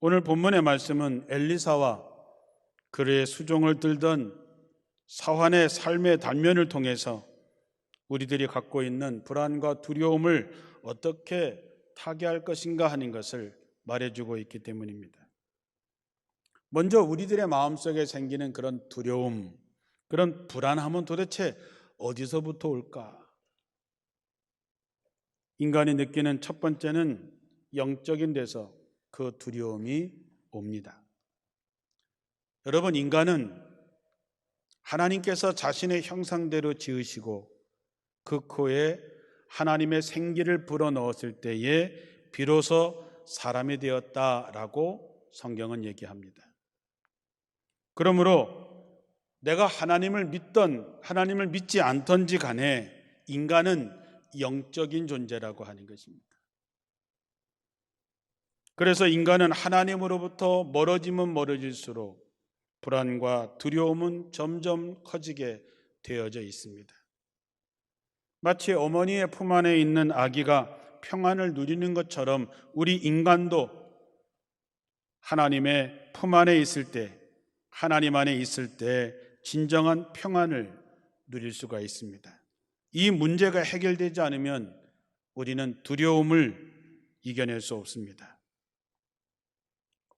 오늘 본문의 말씀은 엘리사와 그의 수종을 들던 사환의 삶의 단면을 통해서 우리들이 갖고 있는 불안과 두려움을 어떻게 타개할 것인가 하는 것을 말해주고 있기 때문입니다. 먼저 우리들의 마음속에 생기는 그런 두려움, 그런 불안함은 도대체 어디서부터 올까? 인간이 느끼는 첫 번째는 영적인 데서 그 두려움이 옵니다. 여러분, 인간은 하나님께서 자신의 형상대로 지으시고 그 코에 하나님의 생기를 불어넣었을 때에 비로소 사람이 되었다라고 성경은 얘기합니다. 그러므로 내가 하나님을 믿던 하나님을 믿지 않던지 간에 인간은 영적인 존재라고 하는 것입니다. 그래서 인간은 하나님으로부터 멀어지면 멀어질수록 불안과 두려움은 점점 커지게 되어져 있습니다. 마치 어머니의 품 안에 있는 아기가 평안을 누리는 것처럼 우리 인간도 하나님의 품 안에 있을 때, 하나님 안에 있을 때 진정한 평안을 누릴 수가 있습니다. 이 문제가 해결되지 않으면 우리는 두려움을 이겨낼 수 없습니다.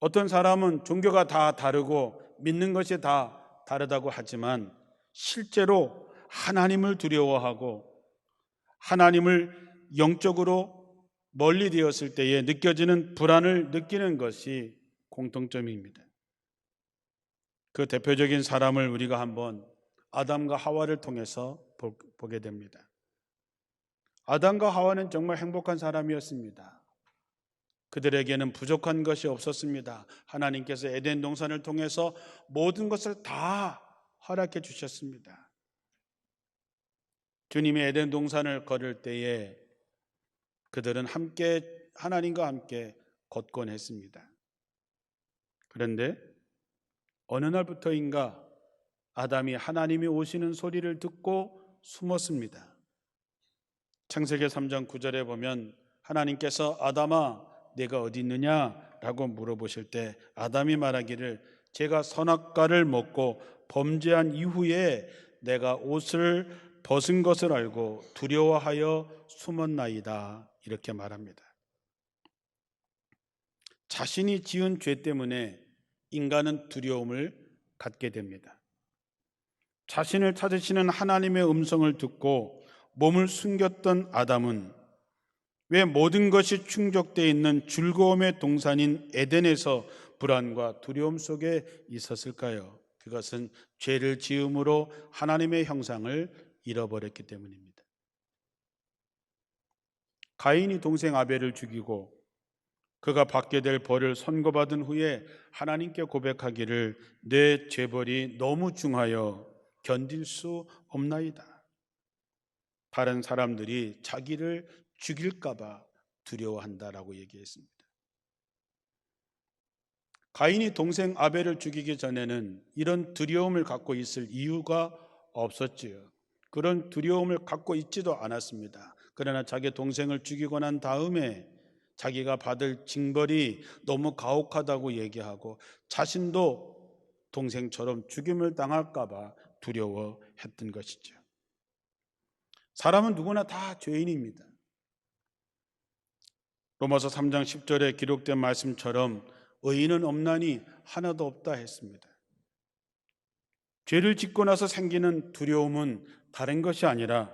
어떤 사람은 종교가 다 다르고 믿는 것이 다 다르다고 하지만 실제로 하나님을 두려워하고 하나님을 영적으로 멀리 되었을 때에 느껴지는 불안을 느끼는 것이 공통점입니다. 그 대표적인 사람을 우리가 한번 아담과 하와를 통해서 보게 됩니다. 아담과 하와는 정말 행복한 사람이었습니다. 그들에게는 부족한 것이 없었습니다. 하나님께서 에덴 동산을 통해서 모든 것을 다 허락해 주셨습니다. 주님이 에덴 동산을 걸을 때에 그들은 함께 하나님과 함께 걷곤 했습니다. 그런데 어느 날부터인가 아담이 하나님이 오시는 소리를 듣고 숨었습니다. 창세기 3장 9절에 보면 하나님께서 아담아 내가 어디 있느냐라고 물어보실 때 아담이 말하기를 제가 선악과를 먹고 범죄한 이후에 내가 옷을 벗은 것을 알고 두려워하여 숨었나이다 이렇게 말합니다. 자신이 지은 죄 때문에 인간은 두려움을 갖게 됩니다. 자신을 찾으시는 하나님의 음성을 듣고 몸을 숨겼던 아담은 왜 모든 것이 충족되어 있는 즐거움의 동산인 에덴에서 불안과 두려움 속에 있었을까요? 그것은 죄를 지음으로 하나님의 형상을 잃어버렸기 때문입니다. 가인이 동생 아벨을 죽이고 그가 받게 될 벌을 선고받은 후에 하나님께 고백하기를 내 죄벌이 너무 중하여 견딜 수 없나이다. 다른 사람들이 자기를 죽일까 봐 두려워한다라고 얘기했습니다. 가인이 동생 아벨을 죽이기 전에는 이런 두려움을 갖고 있을 이유가 없었지요. 그런 두려움을 갖고 있지도 않았습니다. 그러나 자기 동생을 죽이고 난 다음에 자기가 받을 징벌이 너무 가혹하다고 얘기하고 자신도 동생처럼 죽임을 당할까 봐 두려워했던 것이죠. 사람은 누구나 다 죄인입니다. 로마서 3장 10절에 기록된 말씀처럼 의인은 없나니 하나도 없다 했습니다. 죄를 짓고 나서 생기는 두려움은 다른 것이 아니라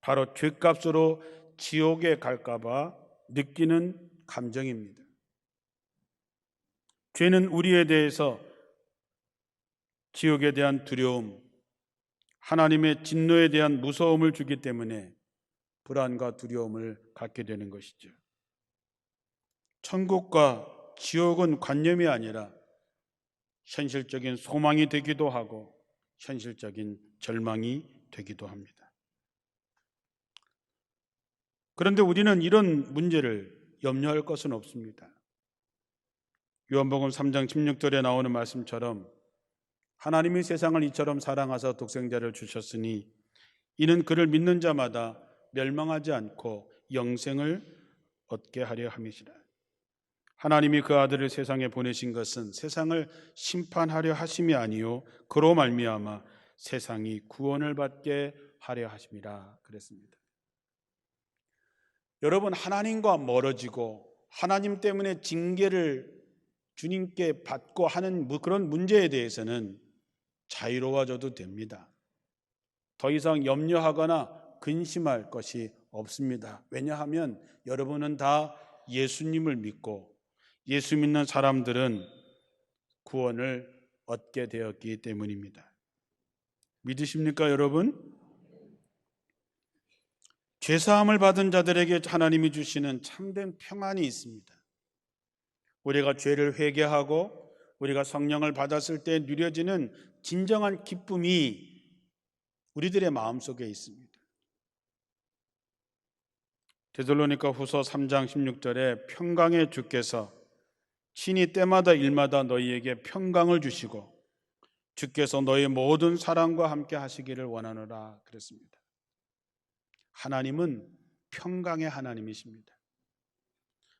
바로 죄값으로 지옥에 갈까 봐 느끼는 감정입니다. 죄는 우리에 대해서 지옥에 대한 두려움, 하나님의 진노에 대한 무서움을 주기 때문에 불안과 두려움을 갖게 되는 것이죠. 천국과 지옥은 관념이 아니라 현실적인 소망이 되기도 하고 현실적인 절망이 되기도 합니다. 그런데 우리는 이런 문제를 염려할 것은 없습니다. 요한복음 3장 16절에 나오는 말씀처럼 하나님이 세상을 이처럼 사랑하사 독생자를 주셨으니 이는 그를 믿는 자마다 멸망하지 않고 영생을 얻게 하려 함이시라. 하나님이 그 아들을 세상에 보내신 것은 세상을 심판하려 하심이 아니요 그로 말미암아 세상이 구원을 받게 하려 하심이라 그랬습니다. 여러분, 하나님과 멀어지고 하나님 때문에 징계를 주님께 받고 하는 그런 문제에 대해서는 자유로워져도 됩니다. 더 이상 염려하거나 근심할 것이 없습니다. 왜냐하면 여러분은 다 예수님을 믿고 예수 믿는 사람들은 구원을 얻게 되었기 때문입니다. 믿으십니까, 여러분? 죄사함을 받은 자들에게 하나님이 주시는 참된 평안이 있습니다. 우리가 죄를 회개하고 우리가 성령을 받았을 때 누려지는 진정한 기쁨이 우리들의 마음속에 있습니다. 데살로니가 후서 3장 16절에 평강의 주께서 친히 때마다 일마다 너희에게 평강을 주시고 주께서 너희 모든 사랑과 함께 하시기를 원하노라 그랬습니다. 하나님은 평강의 하나님이십니다.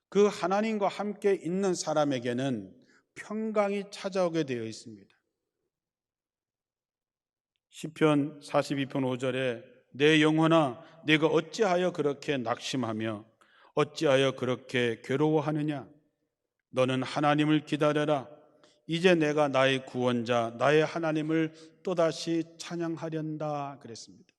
그 하나님과 함께 있는 사람에게는 평강이 찾아오게 되어 있습니다. 시편 42편 5절에 내 영혼아 네가 어찌하여 그렇게 낙심하며 어찌하여 그렇게 괴로워하느냐 너는 하나님을 기다려라 이제 내가 나의 구원자 나의 하나님을 또다시 찬양하련다 그랬습니다.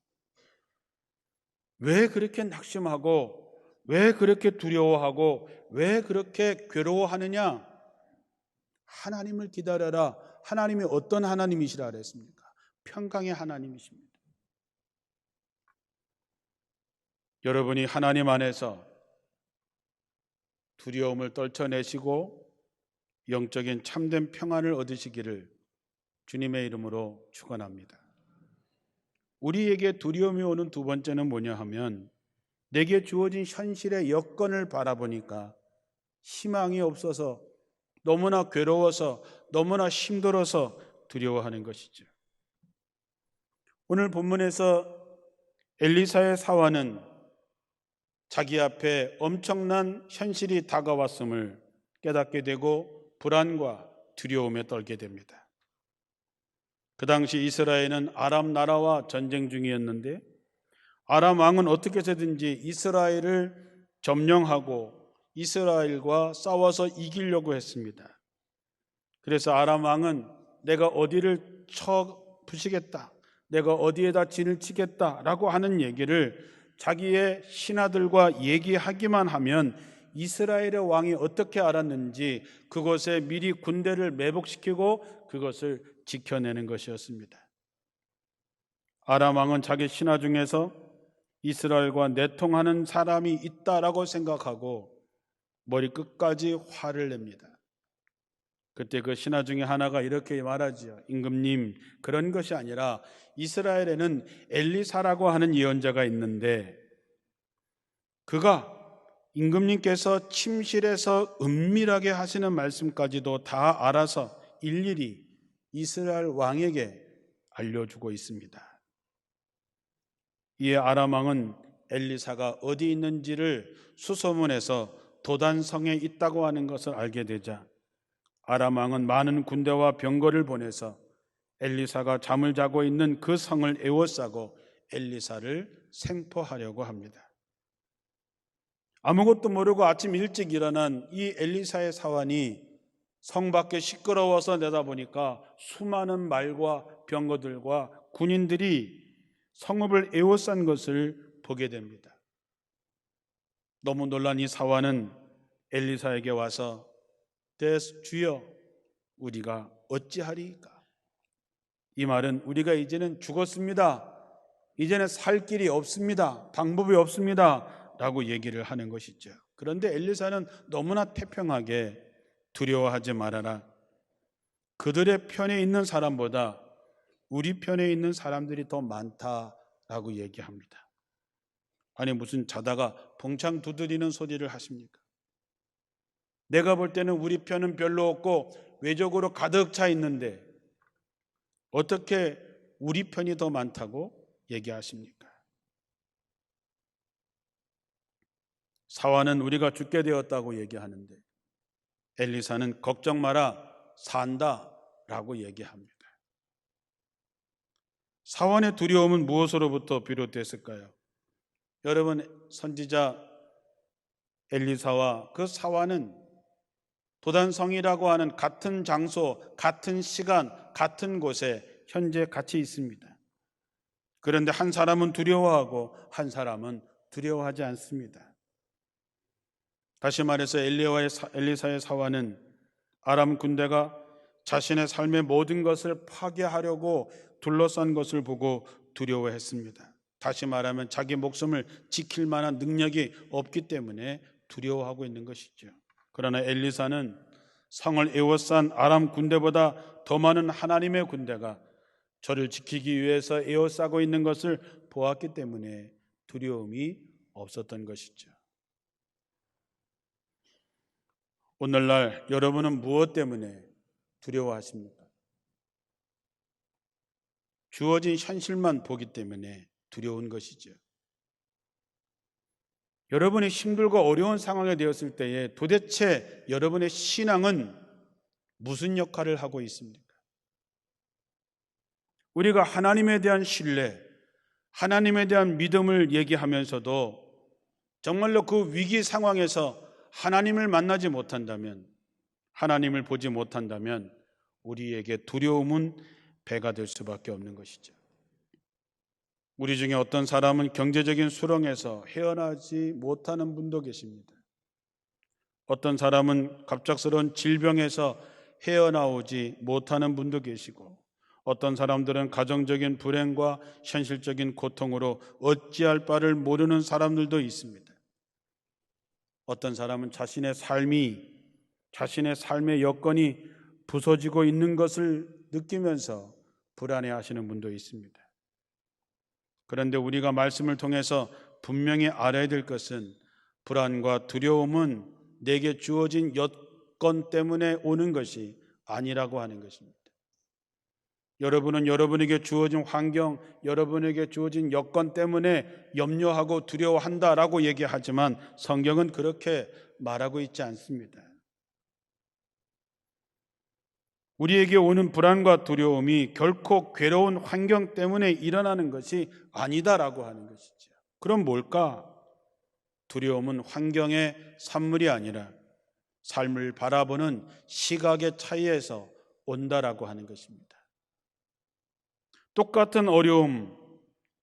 왜 그렇게 낙심하고 왜 그렇게 두려워하고 왜 그렇게 괴로워하느냐? 하나님을 기다려라. 하나님이 어떤 하나님이시라 그랬습니까? 평강의 하나님이십니다. 여러분이 하나님 안에서 두려움을 떨쳐내시고 영적인 참된 평안을 얻으시기를 주님의 이름으로 축원합니다. 우리에게 두려움이 오는 두 번째는 뭐냐 하면 내게 주어진 현실의 여건을 바라보니까 희망이 없어서 너무나 괴로워서 너무나 힘들어서 두려워하는 것이죠. 오늘 본문에서 엘리사의 사환은 자기 앞에 엄청난 현실이 다가왔음을 깨닫게 되고 불안과 두려움에 떨게 됩니다. 그 당시 이스라엘은 아람 나라와 전쟁 중이었는데 아람 왕은 어떻게 해서든지 이스라엘을 점령하고 이스라엘과 싸워서 이기려고 했습니다. 그래서 아람 왕은 내가 어디를 쳐 부시겠다, 내가 어디에다 진을 치겠다라고 하는 얘기를 자기의 신하들과 얘기하기만 하면 이스라엘의 왕이 어떻게 알았는지 그것에 미리 군대를 매복시키고 그것을 지켜내는 것이었습니다. 아람 왕은 자기 신하 중에서 이스라엘과 내통하는 사람이 있다라고 생각하고 머리끝까지 화를 냅니다. 그때 그 신하 중에 하나가 이렇게 말하지요. 임금님, 그런 것이 아니라 이스라엘에는 엘리사라고 하는 예언자가 있는데 그가 임금님께서 침실에서 은밀하게 하시는 말씀까지도 다 알아서 일일이 이스라엘 왕에게 알려주고 있습니다. 이에 아람 왕은 엘리사가 어디 있는지를 수소문해서 도단성에 있다고 하는 것을 알게 되자 아람 왕은 많은 군대와 병거를 보내서 엘리사가 잠을 자고 있는 그 성을 에워싸고 엘리사를 생포하려고 합니다. 아무것도 모르고 아침 일찍 일어난 이 엘리사의 사환이 성 밖에 시끄러워서 내다보니까 수많은 말과 병거들과 군인들이 성읍을 에워싼 것을 보게 됩니다. 너무 놀란 이 사환은 엘리사에게 와서 주여 우리가 어찌하리이까? 이 말은 우리가 이제는 죽었습니다. 이제는 살 길이 없습니다. 방법이 없습니다. 라고 얘기를 하는 것이죠. 그런데 엘리사는 너무나 태평하게 두려워하지 말아라. 그들의 편에 있는 사람보다 우리 편에 있는 사람들이 더 많다라고 얘기합니다. 아니 무슨 자다가 봉창 두드리는 소리를 하십니까? 내가 볼 때는 우리 편은 별로 없고 외적으로 가득 차 있는데 어떻게 우리 편이 더 많다고 얘기하십니까? 사환은 우리가 죽게 되었다고 얘기하는데 엘리사는 걱정 마라, 산다라고 얘기합니다. 사환의 두려움은 무엇으로부터 비롯됐을까요? 여러분, 선지자 엘리사와 그 사환은 도단성이라고 하는 같은 장소, 같은 시간, 같은 곳에 현재 같이 있습니다. 그런데 한 사람은 두려워하고 한 사람은 두려워하지 않습니다. 다시 말해서 엘리사의 사환은 아람 군대가 자신의 삶의 모든 것을 파괴하려고 둘러싼 것을 보고 두려워했습니다. 다시 말하면 자기 목숨을 지킬 만한 능력이 없기 때문에 두려워하고 있는 것이죠. 그러나 엘리사는 성을 에워싼 아람 군대보다 더 많은 하나님의 군대가 저를 지키기 위해서 에워싸고 있는 것을 보았기 때문에 두려움이 없었던 것이죠. 오늘날 여러분은 무엇 때문에 두려워하십니까? 주어진 현실만 보기 때문에 두려운 것이죠. 여러분이 힘들고 어려운 상황에 되었을 때에 도대체 여러분의 신앙은 무슨 역할을 하고 있습니까? 우리가 하나님에 대한 신뢰, 하나님에 대한 믿음을 얘기하면서도 정말로 그 위기 상황에서 하나님을 만나지 못한다면, 하나님을 보지 못한다면 우리에게 두려움은 배가 될 수밖에 없는 것이죠. 우리 중에 어떤 사람은 경제적인 수렁에서 헤어나지 못하는 분도 계십니다. 어떤 사람은 갑작스러운 질병에서 헤어나오지 못하는 분도 계시고, 어떤 사람들은 가정적인 불행과 현실적인 고통으로 어찌할 바를 모르는 사람들도 있습니다. 어떤 사람은 자신의 삶의 여건이 부서지고 있는 것을 느끼면서 불안해하시는 분도 있습니다. 그런데 우리가 말씀을 통해서 분명히 알아야 될 것은 불안과 두려움은 내게 주어진 여건 때문에 오는 것이 아니라고 하는 것입니다. 여러분은 여러분에게 주어진 환경, 여러분에게 주어진 여건 때문에 염려하고 두려워한다라고 얘기하지만 성경은 그렇게 말하고 있지 않습니다. 우리에게 오는 불안과 두려움이 결코 괴로운 환경 때문에 일어나는 것이 아니다라고 하는 것이죠. 그럼 뭘까? 두려움은 환경의 산물이 아니라 삶을 바라보는 시각의 차이에서 온다라고 하는 것입니다. 똑같은 어려움,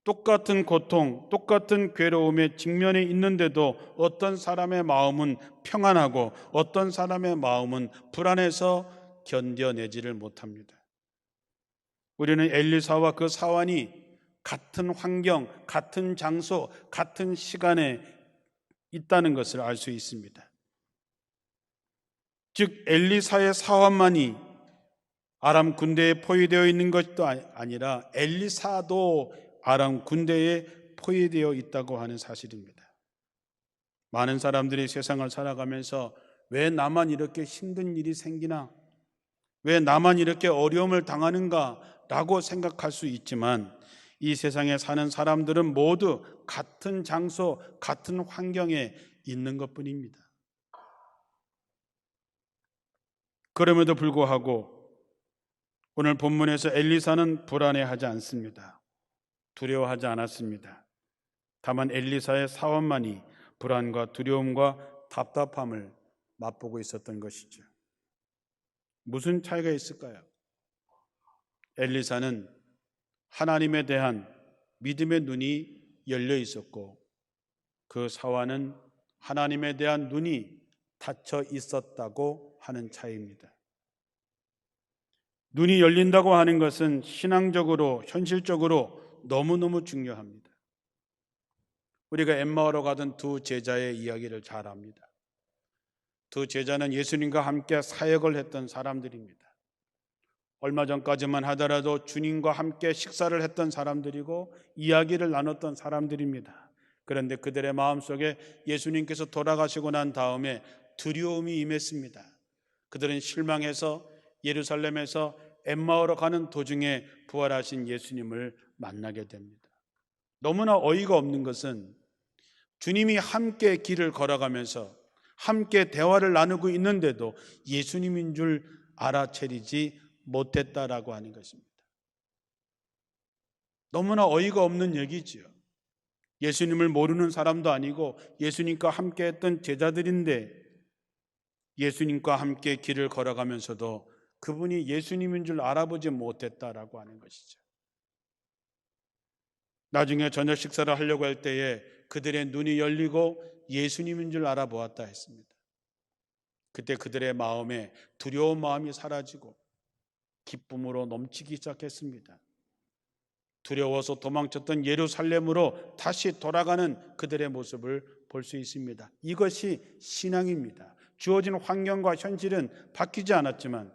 똑같은 고통, 똑같은 괴로움에 직면해 있는데도 어떤 사람의 마음은 평안하고 어떤 사람의 마음은 불안해서 견뎌내지를 못합니다. 우리는 엘리사와 그 사환이 같은 환경, 같은 장소, 같은 시간에 있다는 것을 알 수 있습니다. 즉 엘리사의 사환만이 아람 군대에 포위되어 있는 것도 아니라 엘리사도 아람 군대에 포위되어 있다고 하는 사실입니다. 많은 사람들이 세상을 살아가면서 왜 나만 이렇게 힘든 일이 생기나? 왜 나만 이렇게 어려움을 당하는가? 라고 생각할 수 있지만 이 세상에 사는 사람들은 모두 같은 장소, 같은 환경에 있는 것뿐입니다. 그럼에도 불구하고 오늘 본문에서 엘리사는 불안해하지 않습니다. 두려워하지 않았습니다. 다만 엘리사의 사원만이 불안과 두려움과 답답함을 맛보고 있었던 것이죠. 무슨 차이가 있을까요? 엘리사는 하나님에 대한 믿음의 눈이 열려 있었고 그 사환은 하나님에 대한 눈이 닫혀 있었다고 하는 차이입니다. 눈이 열린다고 하는 것은 신앙적으로, 현실적으로 너무너무 중요합니다. 우리가 엠마오로 가던 두 제자의 이야기를 잘 압니다. 두 제자는 예수님과 함께 사역을 했던 사람들입니다. 얼마 전까지만 하더라도 주님과 함께 식사를 했던 사람들이고 이야기를 나눴던 사람들입니다. 그런데 그들의 마음속에 예수님께서 돌아가시고 난 다음에 두려움이 임했습니다. 그들은 실망해서 예루살렘에서 엠마오로 가는 도중에 부활하신 예수님을 만나게 됩니다. 너무나 어이가 없는 것은 주님이 함께 길을 걸어가면서 함께 대화를 나누고 있는데도 예수님인 줄 알아차리지 못했다라고 하는 것입니다. 너무나 어이가 없는 얘기지요. 예수님을 모르는 사람도 아니고 예수님과 함께 했던 제자들인데 예수님과 함께 길을 걸어가면서도 그분이 예수님인 줄 알아보지 못했다라고 하는 것이죠. 나중에 저녁 식사를 하려고 할 때에 그들의 눈이 열리고 예수님인 줄 알아보았다 했습니다. 그때 그들의 마음에 두려운 마음이 사라지고 기쁨으로 넘치기 시작했습니다. 두려워서 도망쳤던 예루살렘으로 다시 돌아가는 그들의 모습을 볼 수 있습니다. 이것이 신앙입니다. 주어진 환경과 현실은 바뀌지 않았지만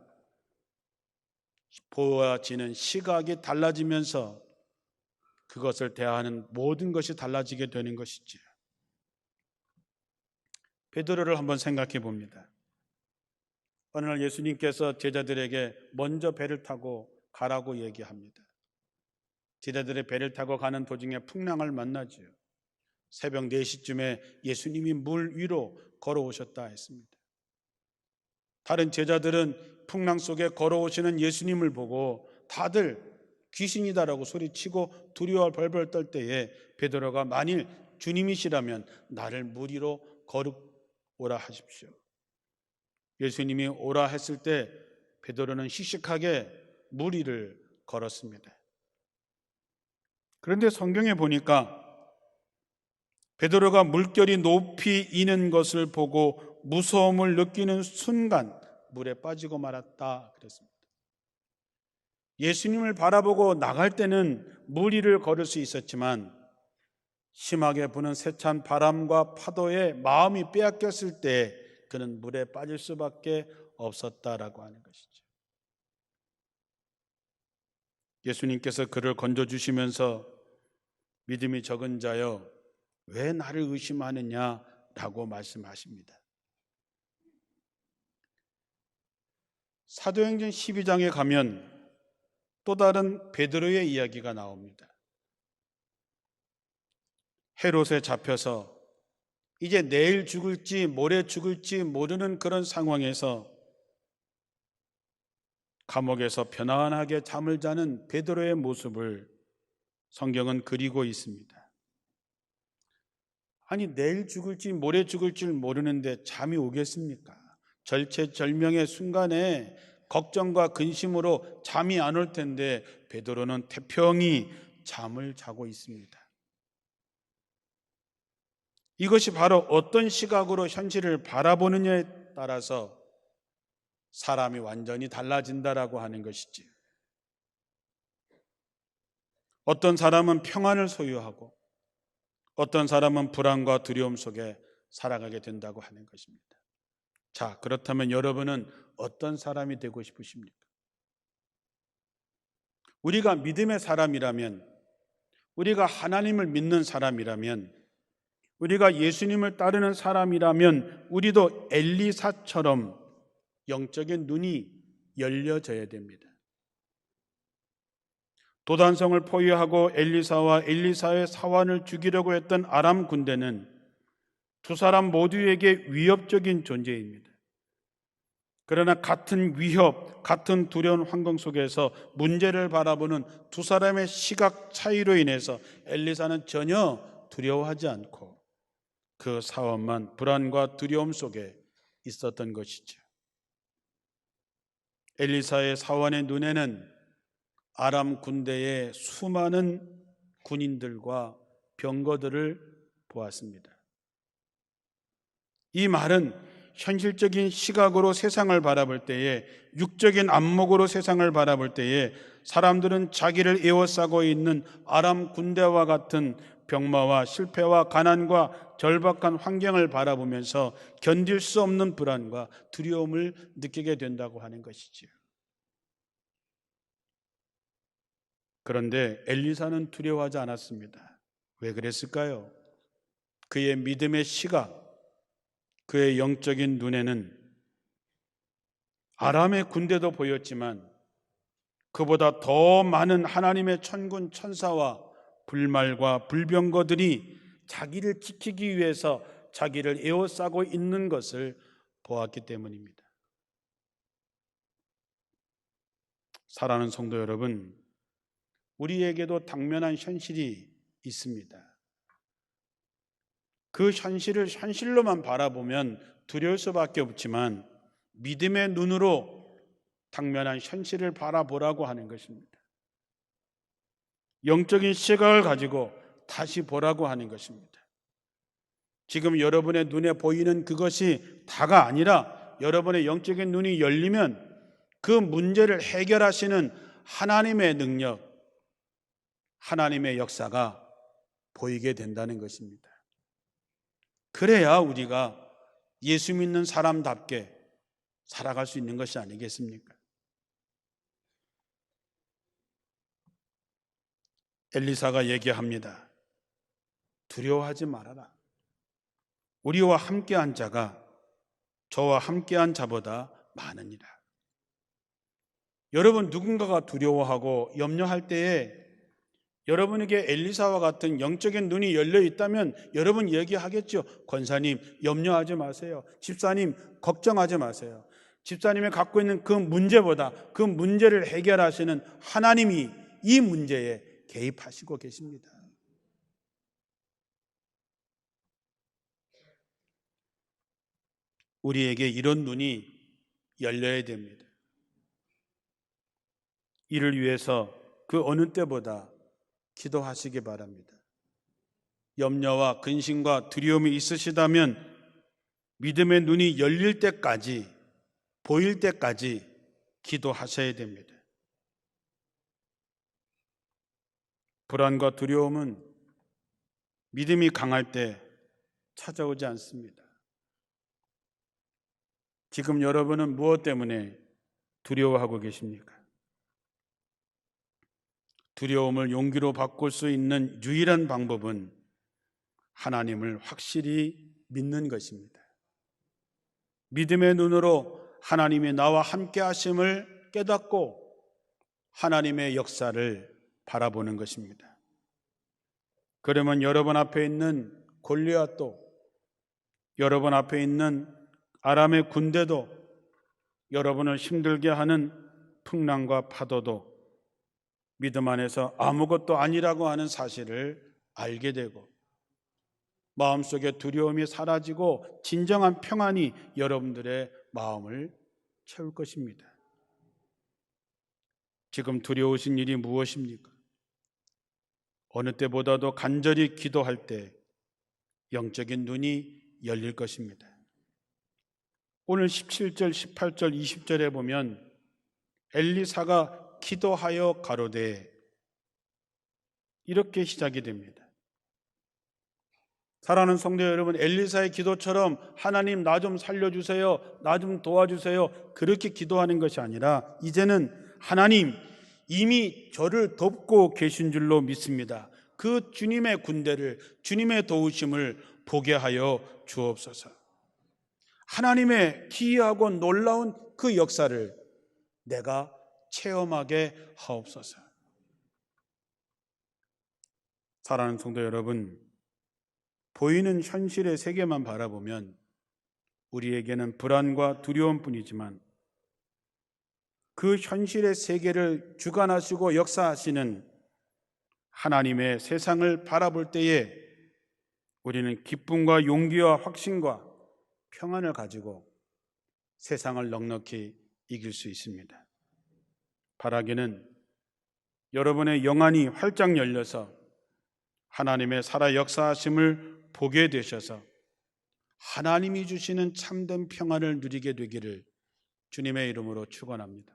보아지는 시각이 달라지면서 그것을 대하는 모든 것이 달라지게 되는 것이지요. 베드로를 한번 생각해 봅니다. 어느 날 예수님께서 제자들에게 먼저 배를 타고 가라고 얘기합니다. 제자들의 배를 타고 가는 도중에 풍랑을 만나지요. 새벽 4시쯤에 예수님이 물 위로 걸어오셨다 했습니다. 다른 제자들은 풍랑 속에 걸어오시는 예수님을 보고 다들 귀신이다라고 소리치고 두려워 벌벌 떨 때에 베드로가 만일 주님이시라면 나를 물 위로 걸어오라 하십시오. 예수님이 오라 했을 때 베드로는 씩씩하게 물 위를 걸었습니다. 그런데 성경에 보니까 베드로가 물결이 높이 이는 것을 보고 무서움을 느끼는 순간 물에 빠지고 말았다 그랬습니다. 예수님을 바라보고 나갈 때는 물 위를 걸을 수 있었지만 심하게 부는 세찬 바람과 파도에 마음이 빼앗겼을 때 그는 물에 빠질 수밖에 없었다라고 하는 것이죠. 예수님께서 그를 건져주시면서 믿음이 적은 자여 왜 나를 의심하느냐라고 말씀하십니다. 사도행전 12장에 가면 또 다른 베드로의 이야기가 나옵니다. 헤롯에 잡혀서 이제 내일 죽을지 모레 죽을지 모르는 그런 상황에서 감옥에서 편안하게 잠을 자는 베드로의 모습을 성경은 그리고 있습니다. 아니 내일 죽을지 모레 죽을지 모르는데 잠이 오겠습니까? 절체절명의 순간에 걱정과 근심으로 잠이 안 올 텐데 베드로는 태평히 잠을 자고 있습니다. 이것이 바로 어떤 시각으로 현실을 바라보느냐에 따라서 사람이 완전히 달라진다라고 하는 것이지. 어떤 사람은 평안을 소유하고 어떤 사람은 불안과 두려움 속에 살아가게 된다고 하는 것입니다. 자, 그렇다면 여러분은 어떤 사람이 되고 싶으십니까? 우리가 믿음의 사람이라면, 우리가 하나님을 믿는 사람이라면, 우리가 예수님을 따르는 사람이라면 우리도 엘리사처럼 영적인 눈이 열려져야 됩니다. 도단성을 포위하고 엘리사와 엘리사의 사환을 죽이려고 했던 아람 군대는 두 사람 모두에게 위협적인 존재입니다. 그러나 같은 위협, 같은 두려운 환경 속에서 문제를 바라보는 두 사람의 시각 차이로 인해서 엘리사는 전혀 두려워하지 않고 그 사원만 불안과 두려움 속에 있었던 것이죠. 엘리사의 사원의 눈에는 아람 군대의 수많은 군인들과 병거들을 보았습니다. 이 말은 현실적인 시각으로 세상을 바라볼 때에, 육적인 안목으로 세상을 바라볼 때에 사람들은 자기를 에워싸고 있는 아람 군대와 같은 병마와 실패와 가난과 절박한 환경을 바라보면서 견딜 수 없는 불안과 두려움을 느끼게 된다고 하는 것이지요. 그런데 엘리사는 두려워하지 않았습니다. 왜 그랬을까요? 그의 믿음의 시각, 그의 영적인 눈에는 아람의 군대도 보였지만 그보다 더 많은 하나님의 천군 천사와 불말과 불병거들이 자기를 지키기 위해서 자기를 에워싸고 있는 것을 보았기 때문입니다. 사랑하는 성도 여러분, 우리에게도 당면한 현실이 있습니다. 그 현실을 현실로만 바라보면 두려울 수밖에 없지만 믿음의 눈으로 당면한 현실을 바라보라고 하는 것입니다. 영적인 시각을 가지고 다시 보라고 하는 것입니다. 지금 여러분의 눈에 보이는 그것이 다가 아니라 여러분의 영적인 눈이 열리면 그 문제를 해결하시는 하나님의 능력, 하나님의 역사가 보이게 된다는 것입니다. 그래야 우리가 예수 믿는 사람답게 살아갈 수 있는 것이 아니겠습니까? 엘리사가 얘기합니다. 두려워하지 말아라. 우리와 함께한 자가 저와 함께한 자보다 많으니라. 여러분, 누군가가 두려워하고 염려할 때에 여러분에게 엘리사와 같은 영적인 눈이 열려 있다면 여러분 얘기하겠죠. 권사님, 염려하지 마세요. 집사님, 걱정하지 마세요. 집사님이 갖고 있는 그 문제보다 그 문제를 해결하시는 하나님이 이 문제에 개입하시고 계십니다. 우리에게 이런 눈이 열려야 됩니다. 이를 위해서 그 어느 때보다 기도하시기 바랍니다. 염려와 근심과 두려움이 있으시다면 믿음의 눈이 열릴 때까지, 보일 때까지 기도하셔야 됩니다. 불안과 두려움은 믿음이 강할 때 찾아오지 않습니다. 지금 여러분은 무엇 때문에 두려워하고 계십니까? 두려움을 용기로 바꿀 수 있는 유일한 방법은 하나님을 확실히 믿는 것입니다. 믿음의 눈으로 하나님이 나와 함께 하심을 깨닫고 하나님의 역사를 바라보는 것입니다. 그러면 여러분 앞에 있는 골리앗도, 여러분 앞에 있는 아람의 군대도, 여러분을 힘들게 하는 풍랑과 파도도 믿음 안에서 아무것도 아니라고 하는 사실을 알게 되고 마음속에 두려움이 사라지고 진정한 평안이 여러분들의 마음을 채울 것입니다. 지금 두려우신 일이 무엇입니까? 어느 때보다도 간절히 기도할 때 영적인 눈이 열릴 것입니다. 오늘 17절, 18절, 20절에 보면 엘리사가 기도하여 가로되 이렇게 시작이 됩니다. 사랑하는 성도 여러분, 엘리사의 기도처럼 하나님 나 좀 살려주세요, 나 좀 도와주세요 그렇게 기도하는 것이 아니라 이제는 하나님 이미 저를 돕고 계신 줄로 믿습니다. 그 주님의 군대를, 주님의 도우심을 보게 하여 주옵소서. 하나님의 기이하고 놀라운 그 역사를 내가 체험하게 하옵소서. 사랑하는 성도 여러분, 보이는 현실의 세계만 바라보면 우리에게는 불안과 두려움뿐이지만 그 현실의 세계를 주관하시고 역사하시는 하나님의 세상을 바라볼 때에 우리는 기쁨과 용기와 확신과 평안을 가지고 세상을 넉넉히 이길 수 있습니다. 바라기는 여러분의 영안이 활짝 열려서 하나님의 살아 역사하심을 보게 되셔서 하나님이 주시는 참된 평안을 누리게 되기를 주님의 이름으로 축원합니다.